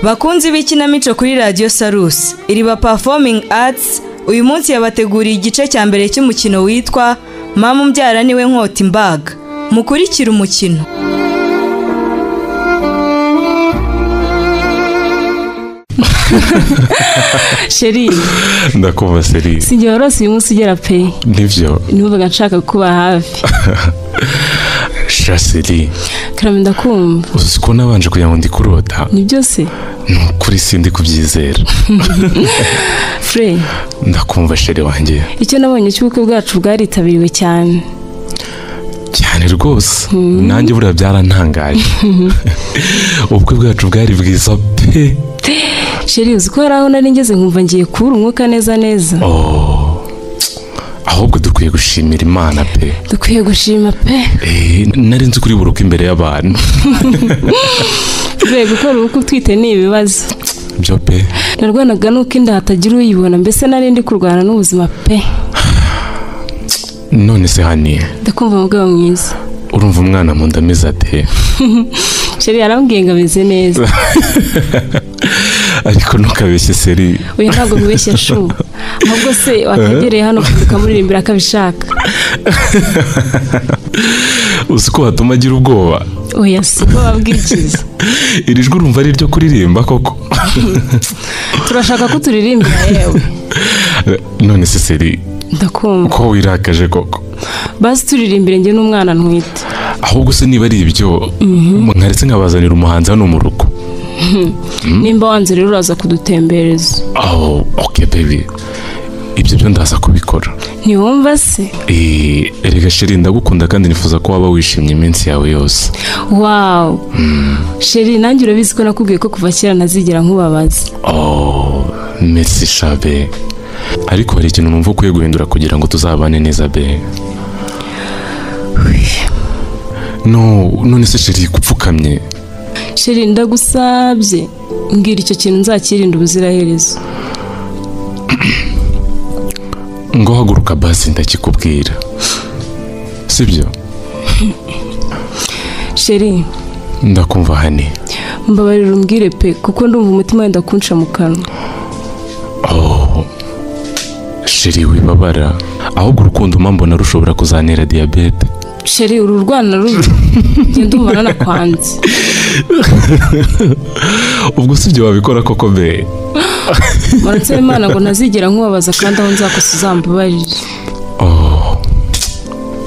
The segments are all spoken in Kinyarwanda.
Bakunzi b'ikinamico kuri Radio Salus, Iriba Performing Arts uyu munsi yabateguriye igice cya mbere cy'umukino witwa Mama umbyara niwe nkota imbaga. Mukurikira umukino. Sheri ndakumva Seri sinjye warose uyu munsi ugera pe nivyo nuvuga nshaka kuba hafi Shaseri karame ndakumva uziko nabanje kugira ngo ndikurota ni byose kuri sindi kubyizera Frey ndakumva Sheri wanjye icyo nabonye cy'ubukwe bwacu bwaritabiriwe cyane rwose nanjye buriya byarantangaje ubukwe bwacu bwari bwiza pe Sheri uziko haraho nari ngeze nkumva ngiye kubura umwuka neza ahubwo dukwiye gushimira Imana pe dukwiye gushima pe nari nzi kuri buruka imbere y'abantu gukora ubukwe twite ni ibibazo byo pe narwanaga nuko inda hatagira uyibona mbese nari ndi kurwana n'ubuzima pe none se hani ndakumva mugabo mwiza urumva umwana mu ndamiza ate Sheri yarambwiye ngo ameze neza ariko ntukabeshye Seri oya ntabwo mubeshye shu ahubwo se wakagereye hano ukamuririmbira akabishaka uziko watuma agira ubwoba oya si ko babwikiza iri jwi urumva ari ryo kuririmba koko turashaka ko turirimbira yewe none se Seri ndakumva ko wirakaje koko basi turirimbire njye n'umwana ntwite ahubwo se niba ari ibyo nkaretse nkabazanira umuhanzi hano mu rugo nimba wanze rero uraza kudutembereza okay baby ibyo byo ndaza kubikora ntiwumva se erega Sheri ndagukunda kandi nifuza ko waba wishimye iminsi yawe yose wow Sheri nanjye urabizi ko nakubwiye ko kuva kera ntazigera nkubabaza merci shabe ariko hari ikintu numva ukwiye guhindura kugira ngo tuzabane neza be none se Sheri gupfukamye Sheri ndagusabye mbwira icyo kintu nzakirinda ubuziraherezo ngo haguruka basi ndakikubwira sibyo Sheri ndakumva hani mbabarira umbwire pe kuko ndumva umutima wenda kunca mu kanwa Sheri wibabara ahubwo urukundo mbona rushobora kuzanira diabete Sheri uru rwana rubi genda umubona nakwanze ubwo sibyo wabikora koko be Maratse Imana ngo ntazigera nkubabaza kandi aho nzakosa uzambabarira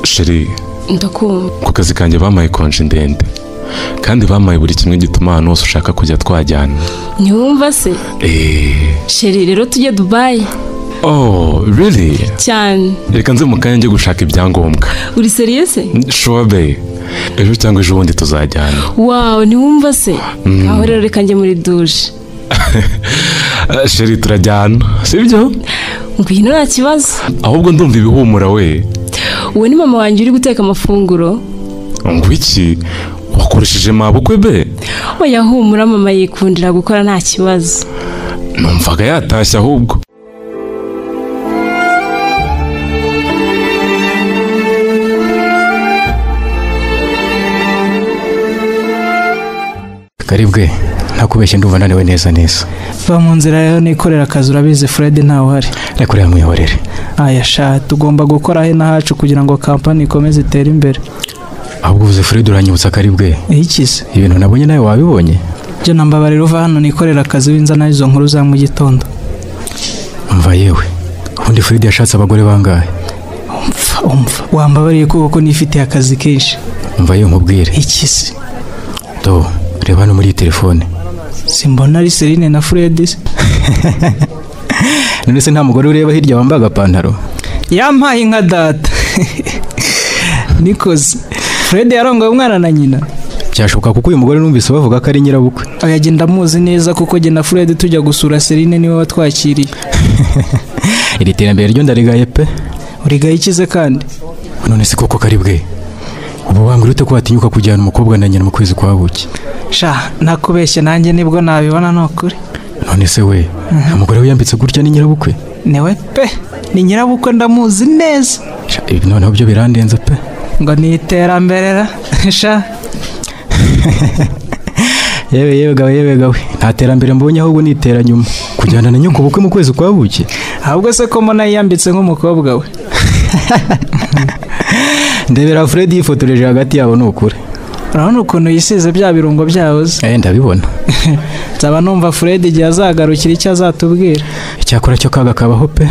Sheri ndakumva ku kazi kanjye bamaye konje ndende kandi bamaye buri kimwe gituma ahantu hose ushaka kujya twajyana ntiwumva se Sheri rero tujye Dubai really cyane reka nze mu kanya njye gushaka ibyangombwa uri serious sure be ejo cyangwa ejo bundi tuzajyana wow ntiwumva se aho rero reka njye muri douche Sheri turajyana sibyo ngwino nta kibazo ahubwo ndumva ibihumura we uwo ni mama wanjye uri guteka amafunguro ngo iki wakoresheje mabukwe be oya humura mama yikundira gukora nta kibazo numvaga yatashye ahubwo karibwe ntakubeshye ndumva naniwe neza va mu nzira yawe nikorera akazi urabizi Fred ntawe uhari reka uriya mwihorere sha tugomba gukora he nahacu kugira ngo kampani ikomeze itere imbere ahubwo uvuze Fred uranyibutsa karibwe ikize ibintu nabonye nawe wabibonye byo nambabarira uva hano nikorera akazi winzana izo nkuru za mu gitondo umva yewe ubundi Fred yashatse abagore bangahe umva wambabariye kuko nifitiye akazi kenshi umva yewe nkubwire ikize reba hano muri telefone simbona ari Serine na Fred none se nta mugore ureba hirya wambaye agapantaro yampaye nka data nikoze Fred yarongoye umwana na nyina byashoboka kuko uyu mugore numvise bavuga ko ari nyirabukwe agenda muzi neza kuko jye na Fred tujya gusura Serine niwe watwakiriye iri terambere ryo ndarigaye pe urigaye ikize kandi none se koko karibwe ubu wambwira ute ko watinyuka kujyana umukobwa na nyina mu kwezi kwa buki sha nakubeshye nanjye nibwo nabibona nokuri none se we umugore wiyambitse gutya ni nyirabukwe newe pe ni nyirabukwe ndamuzi neza ibi noneho byo birandenze pe ngo ni iterambere sha yewe gawe nta terambere mbonye ahubwo nitera nyuma kujyana na nyoko bukwe mu kwezi kwa buki. ahubwo se ko mbona yiyambitse nk'umukobwa we. ndebera Fred yifotoreje hagati yabo nukuri. urabona ukuntu yisize bya birungo byahoze. Ndabibona. nzaba numva Fred igihe azagarukira icyo azatubwira. icyakora cyo kaga kabaho pe.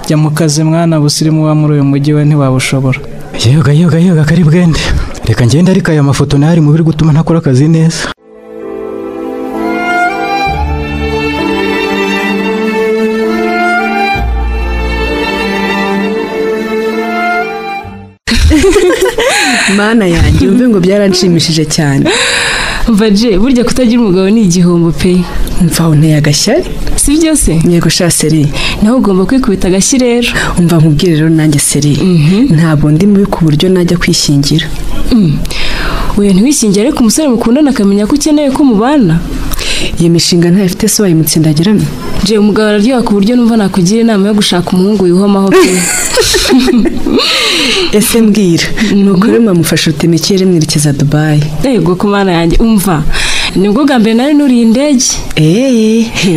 jya mu kazi mwana busirimu wa muri uyu mujyi we ntiwabushobora. Yewe kari bwende. Reka ngende ariko aya mafoto nari mu biri gutuma ntakora akazi neza. Mana yanjye umve ngo byaranshimishije cyane. Vaje burya kutagira umugabo ni igihombo pe. Mva unteye agashyari. Si byo se? Yego sha Seri. Nawe ugomba kwikubita agashyi rero. Umva nkubwire rero nanjye Seri. Ntabwo ndi mubi ku buryo najya kwishingira. Oya ntiwishingira ariko umusore mukundana akamenya ko ukeneye ko mubana. Iyi mishinga ntayifite se wayimutsindagiramo. Je umugabo araryoha ku buryo numva nakugira inama yo gushaka umuhungu wihomaho pe. Ese mbwira nuko rero mwamufasha utemekere mwerekeza Dubai. Yego ku mana yanjye umva nibwo bwa mbere nari nuriye indege.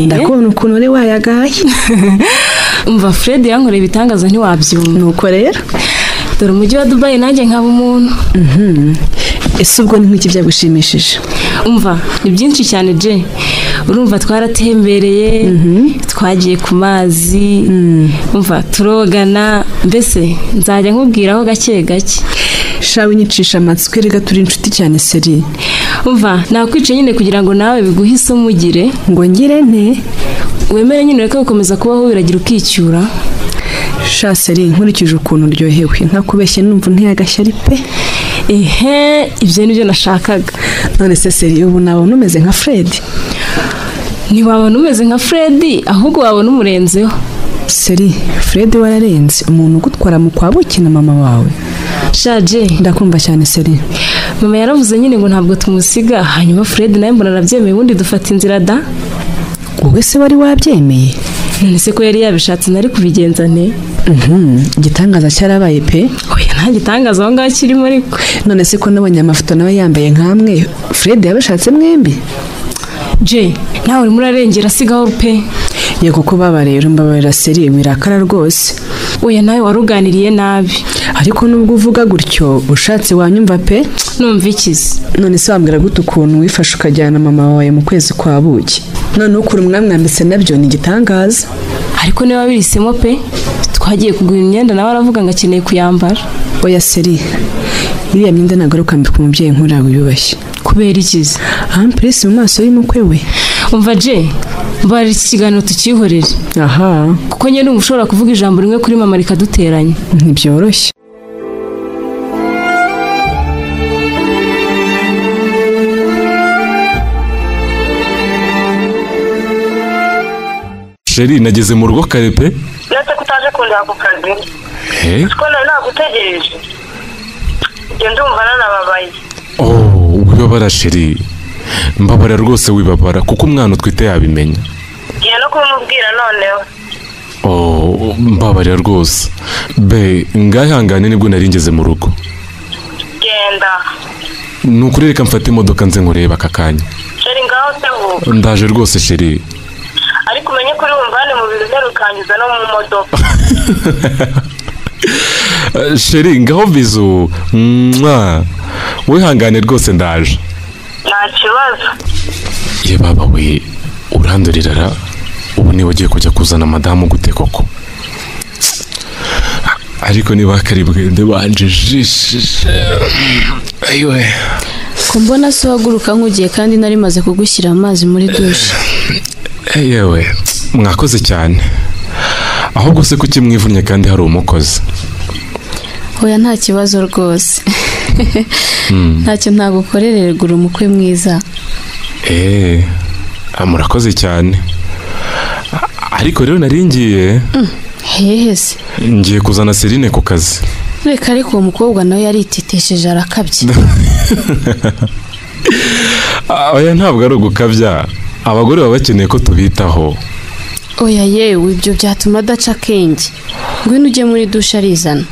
Ndakubona ukuntu uri wayagaye. Umva Fred yankoreye ibitangaza ntiwabyumva. Nuko rero dore umujyi wa Dubai nanjye nkaba umuntu. Ese ubwo ni nk'iki byagushimishije? Umva ni byinshi cyane je. Urumva twaratembereye, twagiye ku mazi, umva turogana, mbese nzajya nkubwiraho gake gake. Shawe nyicisha amatsiko rega turi inshuti cyane Seri. Umva nakwice nyine kugira ngo nawe biguhe isomo ugire. Ngo ngire nte? Wemere nyine reka gukomeza kubaho biragira ukicyura. Sha Seri nkurikije ukuntu uryohewe ntakubeshye numva nteye agashyari pe. Ibyo nibyo nashakaga. None se Seri ubu nabona umeze nka Fred? Ntiwabona umeze nka Fred ahubwo wabona umurenzeho. Seri Fred wararenze umuntu ugutwara mu kwa buki na mama wawe. Shaje ndakumva cyane Seri. Mama yaravuze nyine ngo ntabwo tumusiga hanyuma Fred nawe mbona arabyemeye ubundi dufata inzira da. Wowe se wari wabyemeye? None se ko yari yabishatse nari kubigenza nte? Igitangaza cyarabaye pe. Oya nta gitangaza aho ngaho kirimo ariko. None se ko nabonye amafoto nawe yambaye nkamwe Fred yabishatse mwembi? Je nawe uri murarengera sigaho pe. Yego ko baba rero mbabarira Seri mirakara rwose. Oya nawe waruganiriye nabi. Ariko nubwo uvuga gutyo ushatse wanyumva pe. Numva ikizi. None se wambwira gute ukuntu wifashe ukajyana mama wawe mu kwezi kwa buki? None ukuri mwamwambitse nabyo ni igitangaza. Ariko niba birisemo pe twagiye kugura imyenda nawe aravuga ngo akeneye kuyambara. Oya Seri iriya myenda nagaruka mbika umubyeyi nkurawe yubashye. Kubera ikizi? Press mu maso y'umukwe we. Umva je bari iki kiganiro tukihorere. Kuko nyine ushobora kuvuga ijambo rimwe kuri mama rikaduteranya. Ntibyoroshye. Sheri nageze mu rugo kare pe. Nase kutaje kundira ku kazi. Ko nari nagutegereje. Nge ndumva nanababaye. Wibabara Sheri. Mbabara rwose wibabara kuko umwana utwite yabimenya. Ngiye no kumubwira noneho. Mbabarira rwose. Be ngahangane nibwo nari ngeze mu rugo. Genda. Nukuri reka mfate imodoka nze nkureba aka kanya. Sheri ngaho se vuba. Ndaje rwose Sheri. Ariko umenye kuri wumvane mu bintu rukangiza no mu modoka. Sheri ngaho bizu. Wihangane rwose ndaje. Nta kibazo. Ye baba we urandurira ubu ni wagiye kujya kuzana madamu gute koko? Ariko niba karibwende banjijishe. Ayiwe. Kumbona so haguruka nkugiye kandi nari maze kugushyira amazi muri douche. Yewe mwakoze cyane. Ahubwo se kuki mwivunnye kandi hari umukozi? Oya nta kibazo rwose. Ntacyo ntagukorerera gura umukwe mwiza. Murakoze cyane. Ariko rero nari ngiye. Hehe se? Ngiye kuzana Serine ku kazi. Reka ariko uwo mukobwa nawe yarititesheje arakabye. Oya ntabwo ari ugukabya. Abagore baba bakeneye ko tubitaho. Oya yewe ibyo byatuma adaca akenge. Ngwino ujye muri douche arizana.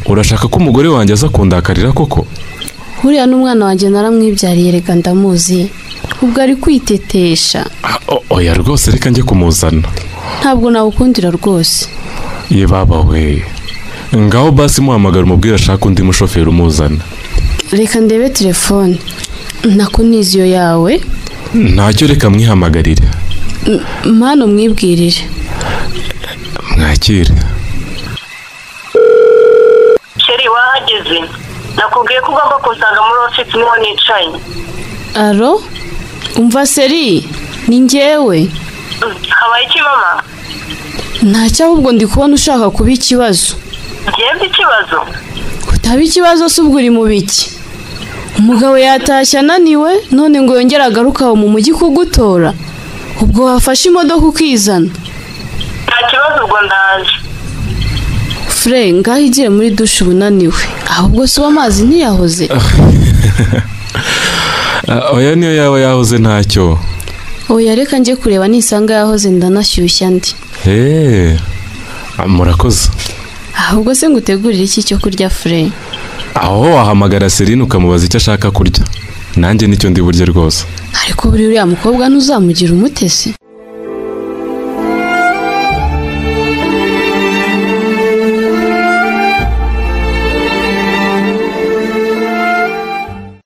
Urashaka ko umugore wanjye aza kundakarira koko? Huriya n'umwana wanjye naramwibyariye reka ndamuzi. Ubwo ari kwitetesha. Oya rwose reka njye kumuzana. Ntabwo nawukundira rwose. Ye baba we. Ngaho basi muhamagara umubwira ashaka undi mushoferi umuzana. Reka ndebe telefone. Nako niziyo yawe. Ntacyo reka mwihamagarire. Mano mwibwirire. Mwakire. Sheri wahageze. Nakubwiye ko ugomba kunsanga muri office niho nicaye. Aro? Umva Seri, ni njyewe. Habaye iki mama? Ntacyo ahubwo ndi kubona ushaka kuba ikibazo. Njyewe ikibazo? Utaba ikibazo se ubwo uri mu biki? Umugabo yatashye ananiwe none ngo yongere agaruka aho mu mujyi kugutora. Ubwo wafashe imodoka ukizana. Nta kibazo ubwo ndaje. Fre, ngaho igiye muri dushe ubunaniwe. Ahubwo se amazi ntiyahoze. Oya niyo yawe yahoze ntacyo. Oya reka njye kureba nisanga yahoze ndanashyushya ndi. Murakoze. Ahubwo se ngutegurira iki cyo kurya Fre? Aho wahamagara Serine ukamubaza icyo ashaka kurya. Nanjye nicyo ndi burye rwose. Ariko buri uriya mukobwa ntuzamugira umutesi.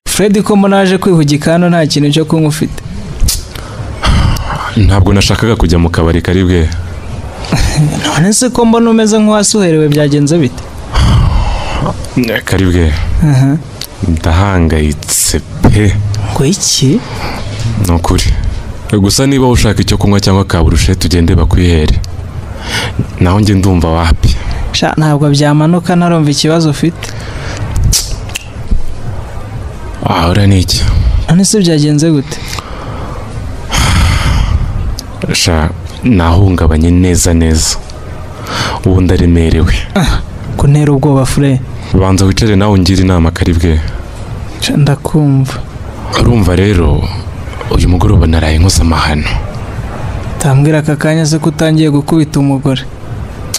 Fred ko munaje kwihugika hano nta kintu cyo kunywa ufite. Ntabwo nashakaga kujya mu kabari karibwe. None se ko mbona umeze nk'uwasuherewe byagenze bite? Karibwe. Ndahangayitse pe. Ngo iki? Nukuri. Gusa niba ushaka icyo kunywa cyangwa kaburushe tugende bakwihere. Naho nge ndumva wapi. Sha ntabwo byamanuka narumva ikibazo ufite. Ahora niki? None se byagenze gute? Sha nahungabanye neza. Ubu ndaremerewe. Kuntera ubwoba Fre. Banza wicare nawe ungira inama Karibwe. Sha ndakumva. Urumva rero uyu mugoroba naraye nkoze amahano. Tambwira aka kanya se kutangiye gukubita umugore.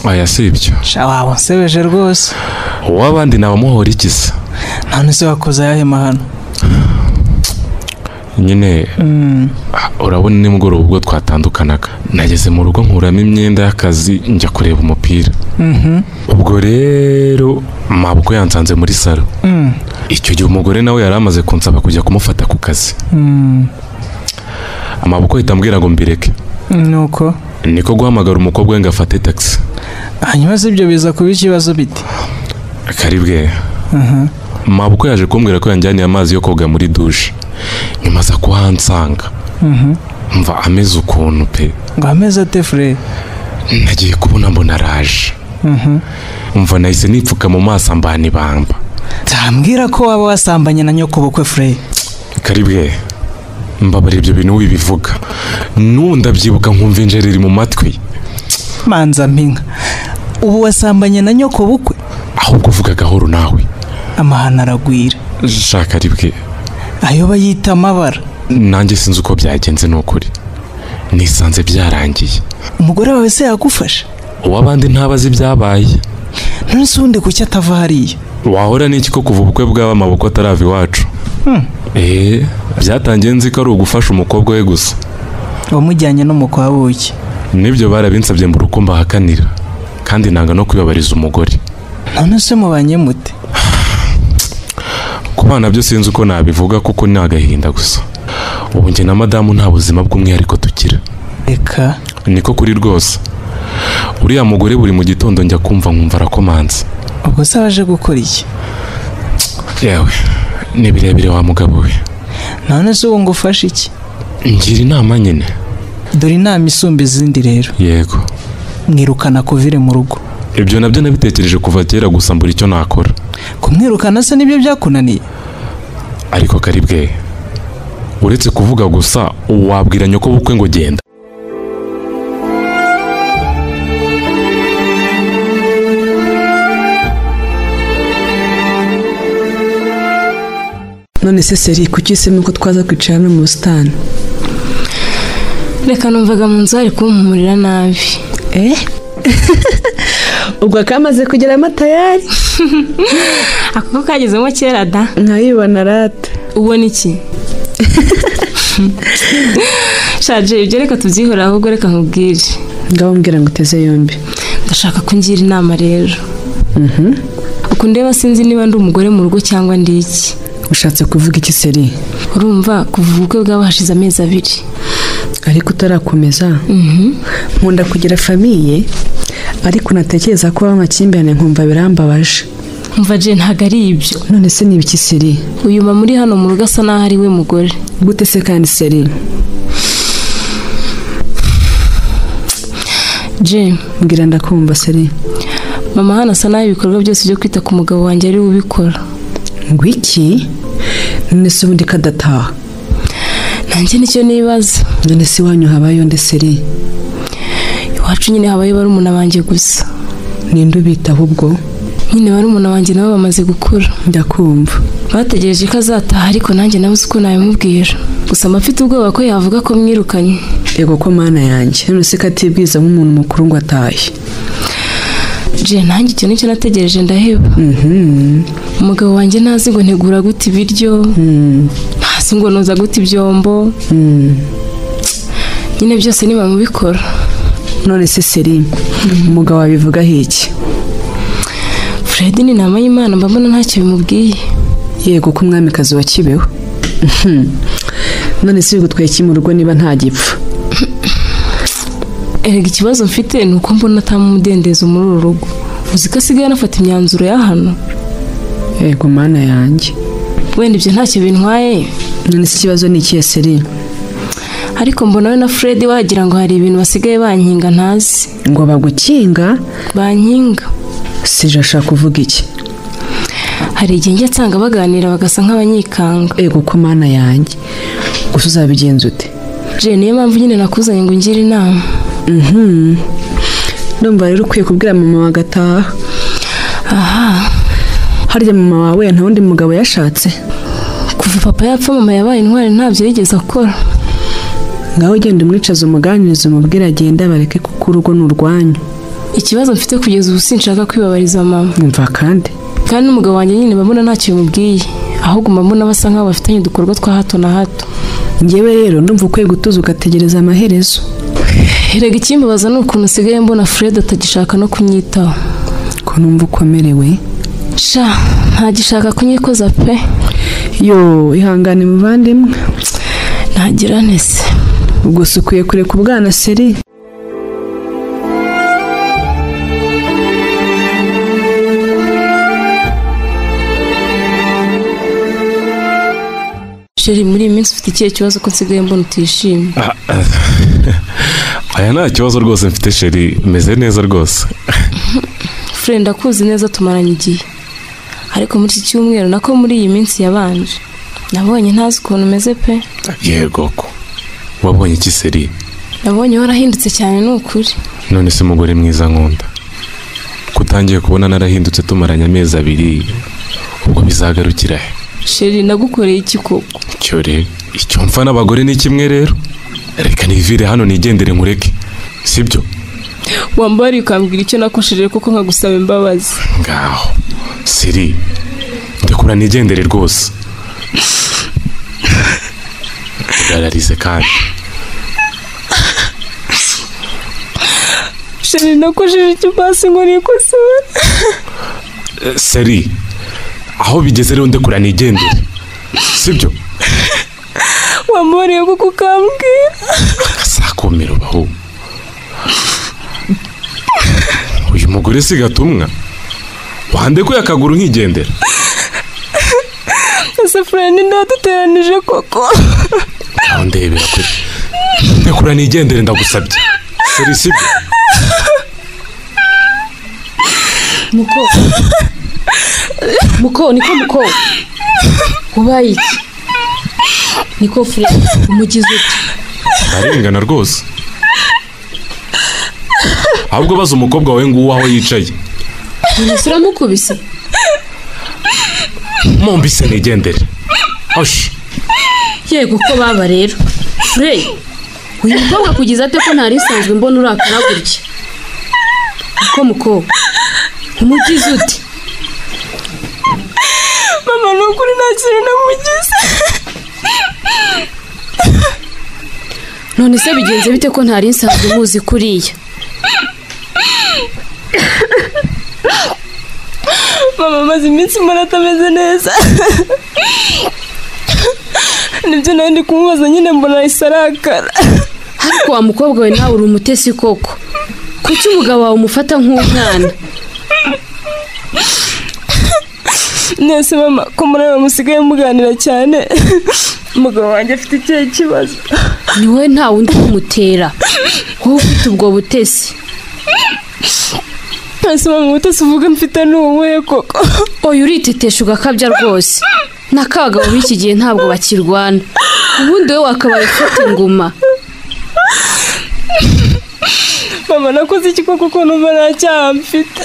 Aya sibyo. Sha wabo nsebeje rwose. Uwabandi nabamuhora ikisa. None se wakoze ayahe mahano? Nyine urabona ni mugoroba ubwo twatandukanaga. Nageze mu rugo nkuramo imyenda y'akazi njya kureba umupira. Ubwo rero mabwo yansanze muri salo. Icyo gihe umugore nawe yari amaze kunsaba kujya kumufata ku kazi. Amaboko itambwira ngo mbireke. Nuko niko guhamagara umukobwa ngo afate taxi. Hanyuma se ibyo biza kuba ikibazo bite? Karibwe. Maboko yaje kumbwira ko yanjyaniye amazi yo koga muri douche. Nyuma za kuhansanga. Mva ameze ukuntu pe. Ngo ameze ate Fre? Nagiye kubona mbona araje. Mva nahise nipfuka mu maso mbana ibamba. Tambwira ko waba wasambanye na nyoko bukwe Fre. Karibwe. Mbabare ibyo bintu wibivuga. Ndabyibuka nkumva injereri mu matwi. Manza mpinga. Ubu wasambanye na nyoko bukwe? Ahubwo uvuga gahoro nawe. Amahana aragwira. Shaka Karibwe. Ayo bayita amabara. Nanjye sinzi uko byagenze n'ukuri. Nisanze byarangiye. Umugore wawe se yagufasha? Uwabandi ntabazi byabaye. None se undi kuki atava hariya? Wahora n'iki ko kuva ubukwe bw'aba amaboko atarava iwacu? Byatangiye nzi ko ari ugufasha umukobwa we gusa. Wamujyanye no mu kwa buki? Nibyo barabinsabye mu rukumba hakanira. Kandi nanga no kwibabariza umugore. None se mubanye mute? Kubana byo sinzi uko nabivuga kuko ni agahinda gusa. Ubu nge na madamu nta buzima bw'umwihariko tukira. Eka niko kuri rwose. Uriya mugore buri mu gitondo njya kumva nkumva arakomanza. Ubwo se waje gukora iki? Yewe ni birebire wa mugabo we. None se ubu ngufasha iki? Ngira inama nyine. Dore inama isumba izindi rero. Yego. Mwirukana kuvire mu rugo. Ibyo nabyo nabitekereje kuva kera gusa mbura icyo nakora. Kumwirukana se nibyo byakunaniye? Ariko Karibwe, uretse kuvuga gusa wabwira nyoko bukwe ngo genda. None se Seri kuki se nuko twaza kwicara no mu busitani? Reka numvaga mu nzu ari kumpumurira nabi. Ubwo akamaze kugera amatayari. ako kagezemo kera da nkayibona rata ubona iki shaje ibyo reka tubyihora ahubwo reka nkubwire ngaho mbwira ngo uteze yombi ndashaka ko ngira inama rero uko ndeba sinzi niba ndi umugore mu rugo cyangwa ndi iki ushatse kuvuga iki seri urumva kuva ubukwe bwaba hashize amezi 2 ariko utarakomeza nkunda kugira famiye ariko natekereza ko amakimbirane nkumva birambabaje umva je ntago ari ibyo none se ni ibiki seri uyu mama muri hano mu rugo asa naho ari we mugore gute se kandi seri je mbwira ndakumva seri mama hano asa naho ibikorwa byose byo kwita ku mugabo wanjye ari ubikora ngo iki none se ubundi kadataha nanjye nicyo nibaza none se wanyu habayo nde seri iwacu nyine habayo barumuna banjye gusa ninde ubitaho ubwo nyine barumuna banjye nabo bamaze gukura ndakumva bategereje ko azataha ariko nanjye nabuze uko nabimubwira gusa amafite ubwoba ko yavuga ko mwirukanye yego ko mana yanjye none se katibwiza nk'umuntu mukuru ngo atahe je nanjye icyo nicyo nategereje ndaheba umugabo wanjye ntazi ngo ntegura gute ibiryo ntazi ngo noza gute ibyombo nyine byose niba mubikora none se seri umugabo wabivugaho iki Fred ni inama y'Imana mbona ntacyo bimubwiye yego ko umwamikazi wa Kibeho none se bigutwaye iki mu rugo niba nta gipfa erega ikibazo mfite ni uko mbona atamudendezo muri uru rugo uzi ko asigaye anafata imyanzuro ya hano yego mana yanjye wenda ibyo ntacyo bintwaye none se ikibazo ni ikihe seri ariko mbona we na Fred wagira ngo hari ibintu basigaye bankinga ntazi ngo bagukinga bankinga sije ashaka kuvuga iki hari igihe njya nsanga baganira bagasa nk'abanyikanga yego ko mana yanjye gusa uzabigenza ute je niyo mpamvu nyine nakuzanye ngo ngire inama ndumva rero ukwiye kubwira mama wagataha aha harya mama wawe nta wundi mugabo yashatse kuva papa yapfa mama yabaye intwari ntabyo yigeze akora ngaho ugenda umwicaza umuganiriza umubwira agenda bareke kuko urugo ni urwanyu ikibazo mfite kugeza ubu sinshaka kwibabariza mama umva kandi n'umugabo wanjye nyine babona ntacyo bimubwiye ahubwo mbona basa nk'aho bafitanye udukorwa twa hato na hato njyewe rero ndumva ukwiye gutuza ugategereza amaherezo erega ikimbabaza ni ukuntu usigaye mbona Fred atagishaka no kunyitaho ko numva ukomerewe sha ntagishaka kunyikoza pe yo ihangane muvandimwe ntagira nese ubwo se ukwiye kureka ubwana seri Sheri muri iyi minsi ufite ikihe kibazo ko nsigaye mbona utishimye aya nta kibazo rwose mfite sheri meze neza rwose Fred ndakuzi neza tumaranye igihe ariko muri iki cyumweru nako muri iyi minsi yabanje nabonye ntazi ukuntu umeze pe yego ko wabonye iki seri nabonye warahindutse cyane ni ukuri none se umugore mwiza nkunda kutangiye kubona narahindutse tumaranye amezi 2 ubwo bizagarukira he Sheri nagukoreye iki koko cyo rero icyo mfa n'abagore ni kimwe rero reka nivire hano nigendere nkureke sibyo wambari ukambwira icyo nakosheje koko nkagusaba imbabazi ngaho seri ndekura nigendere rwose gararize kandi Sheri nakosheje icyo basi ngo nikosora seri aho bigeze rero ndekura nigendere sibyo wambariye kuko ukambwira akasakomero baho uyu mugore si gatumwa wandekuye akaguru nkigendera ese Fred ndaduteranije koko aho ndebera kuri ndekura nigendere ndagusabye seri sibyo muko ubaye iki niko Fred umugize uti arengana rwose ahubwo baza umukobwa wawe nguwo aho yicaye umusura mukubise mumbise nigendere oshi yego ko baba rero Fred uyu mukobwa kugize ate ko ntari isanzwe mbona urakara gutya uko muko umugize uti mama ni ukuri nta kintu namugize. none se bigenze bite ko ntari nsanzwe muzi kuriya? Mama amaze iminsi mbona atameze neza. Nibyo nawe ndi kumubaza nyine mbona ahise arakara. ariko wa mukobwa we nawe uri umutesi koko, kuki umugabo wawe umufata nk'umwana? Nese mama ko muraba musigaye muganira cyane, umugabo wanjye afite ikihe kibazo? ni wowe nta wundi kumutera, wowe ufite ubwo butesi. Nese mama ubutesi uvuga mfite ni ubuhe koko? oya uritetesha ugakabya rwose, n'akabagabo b'iki gihe ntabwo bakirwana, ubundi we wakabaye ufite inguma. Mama nakoze iki koko ko numva nta cyaha mfite?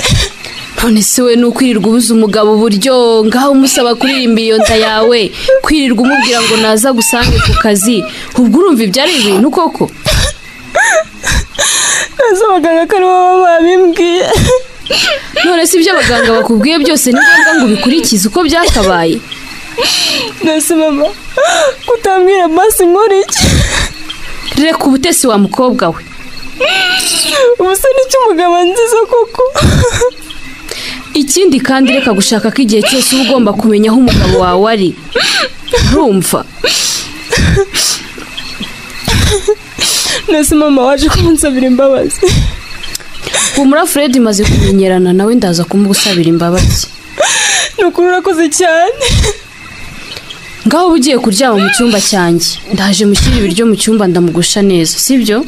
none se we nukwirirwa ubuza umugabo uburyo ngaho umusaba kuririmba iyo nda yawe, kwirirwa umubwira ngo naza gusange ku kazi, ubwo urumva ibyo ari ibintu koko? Nese abaganga ko aribo baba babimbwiye. none se ibyo abaganga bakubwiye byose ni ngombwa ngo ubikurikize uko byakabaye? Nese mama kutambwira basi nkora iki? reka ubutesi wa mukobwa we. Ubuse n'icyo umugabo nziza koko? ikindi kandi reka gushaka ko igihe cyose uba ugomba kumenya aho umugabo wawe ari, urumva? Nese mama waje kumusabira imbabazi. humura Fred imaze kumenyerana nawe, ndaza kumugusabira imbabazi. Nukuri urakoze cyane. ngaho uba ugiye kuryama mu cyumba cyanjye, ndaje mushyira ibiryo mu cyumba ndamugusha neza, sibyo?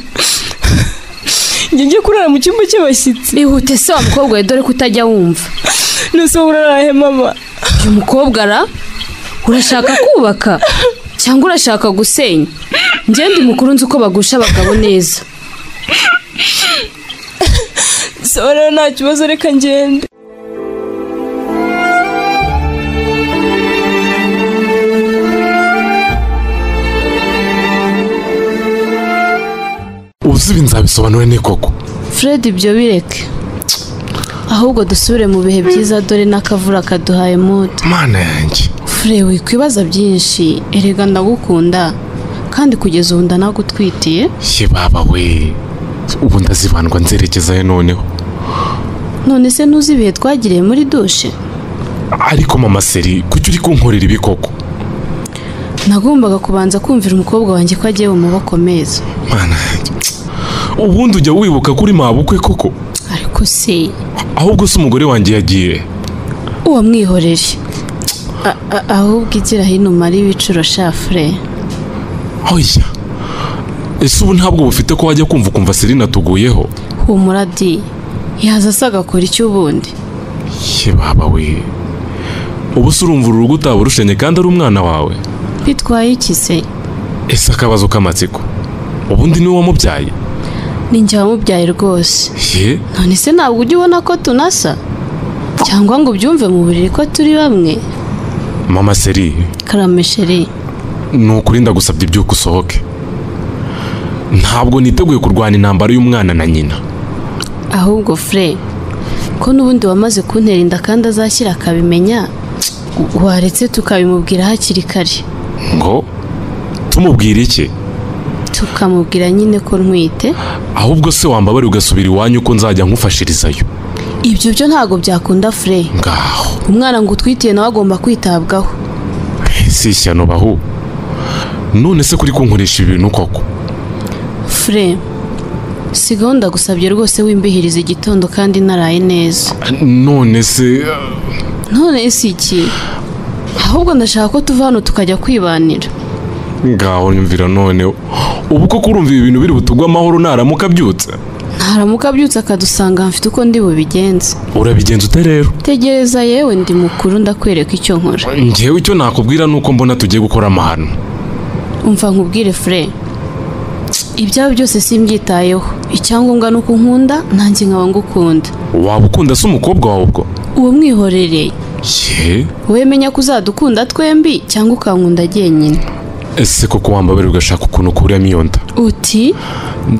Ngiye kurara mu cyumba cy'abashyitsi. ihute se wa mukobwa we, dore ko utajya wumva. Nese urarahe mama? uyu mukobwa ara urashaka kubaka cyangwa urashaka gusenya? njye ndi mukuru nzi uko bagusha abagabo neza. sawa rero nta kibazo, reka ngende. uzi ibi nzabisobanura ni koko? Fred ibyo bireke, ahubwo dusubire mu bihe byiza, dore n'akavura kaduhaye mood. Mana yanjye Fred wikwibaza byinshi, erega ndagukunda kandi kugeza ubu ndanagutwitiye. ye baba we, ubu ndazibandwa nzerekezayo noneho. none se ntuzi ibihe twagiriye muri dushe? ariko mama Seri kuki uri kunkorera ibi koko? nagombaga kubanza kumvira umukobwa wanjye ko agiye mu maboko meza. Mana yanjye, ubundi ujya wibuka kuri mabukwe koko? ariko se ahubwo se umugore wanjye yagiye? uwamwihorere, ahubwo igira hino umara ibicuro shafure. oya, ese ubu ntabwo bufite ko wajya kumva ukumva Serina tuguyeho? humura di, yaza asa agakora icyo ubundi. ye baba we, ubu se urumva uru rugo utaba urushenye kandi ari umwana wawe? bitwaye iki se? ese akabazo k'amatsiko, ubundi niwe wamubyaye? ni njye wamubyaye rwose. ye none se ntabwo ujya ubona ko tunasa, cyangwa ngo ubyumve mu buriri ko turi bamwe? mama Seri karame sheri, ni ukuri ndagusabye ibyuko usohoke, ntabwo niteguye kurwana intambara y'umwana na nyina. ahubwo Fred ko n'ubundi wamaze kuntera inda kandi azashyira akabimenya, waretse tukabimubwira hakiri kare. ngo tumubwire iki? tukamubwira nyine ko ntwite. ahubwo se wambabare ugasubira iwanyu ko nzajya nkufashirizayo. ibyo byo ntabwo byakunda Fred, ngaho umwana ngo utwitiye nawe agomba kwitabwaho. si ishyano bahu, none se kuri kunkoresha ibintu koko? Fred si gahunda gusabye rwose wimbihiriza igitondo kandi naraye neza. none se none si iki, ahubwo ndashaka ko tuva hano tukajya kwibanira. ngaho nyumvira noneho, ubu koko urumva ibi bintu biri butugwe amahoro naramuka abyutse? ntaramuka abyutse akadusanga mfite uko ndi bubigenze. urabigenza ute rero? tegereza yewe ndi mukuru ndakwereka icyo nkora. njyewe icyo nakubwira ni uko mbona tugiye gukora amahano. umva nkubwire Fred, ibyabo byose simbyitayeho, icyangombwa ni uko nkunda nanjye nkaba ngukunda. waba ukunda se umukobwa wawe ubwo? uwo mwihorereye, ye wowe menya ko uzadukunda twembi cyangwa ukankunda jyenyine. ese koko wambabare ugashaka ukuntu ukuramo iyo nda? uti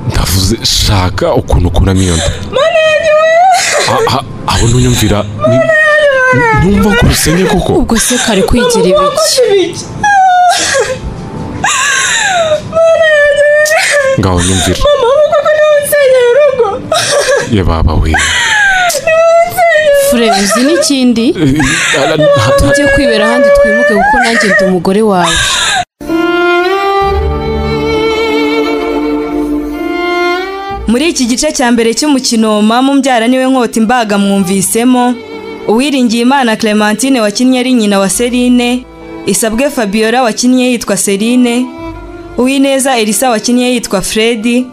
ndavuze shaka ukuntu ukuramo iyo nda. aho ntunyumvira ntumva ko urusenye koko ubwo se kare kwigira ibiki ngaho nyumvira ye baba we fure uzi n'ikindi tujye kwibera ahandi twimuke kuko nanjye ndi umugore wawe. Muri iki gice cya mbere cy'umukino Mama umbyara niwe nkota imbaga mwumvisemo Uwiringiye Imana Clementine wakinnye ari nyina wa Celine, Isabwe Fabiola wakinnye yitwa Celine, Uwineza Elisa wakinnye yitwa Freddy,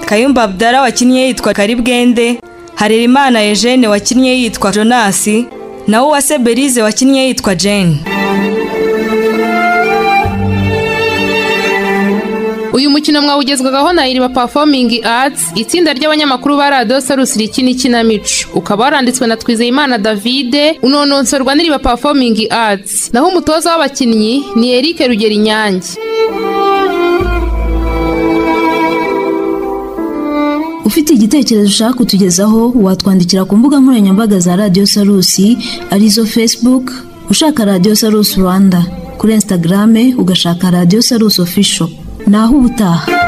Kayumba Abdara wakinnye yitwa Karibwende, Harerimana Eugene wakinnye yitwa Jonas, na Uwase Belize wakinnye yitwa Jane. Uyu mukino mwawugezwagaho na Iriba Performing Arts, itsinda ry'abanyamakuru ba Radio Salus rikina ikinamico. Ukaba waranditswe na Twizeyimana David, unononsorwa n'Iriba Performing Arts. Naho umutoza w'abakinnyi ni Eric Rugeri Nyange. Ufite igitekerezo ushaka kutugezaho watwandikira ku mbuga nkoranyambaga za Radio Salus arizo Facebook ushaka Radio Salus Rwanda, kuri Instagram ugashaka Radio Salus Official. Naho ubutaha.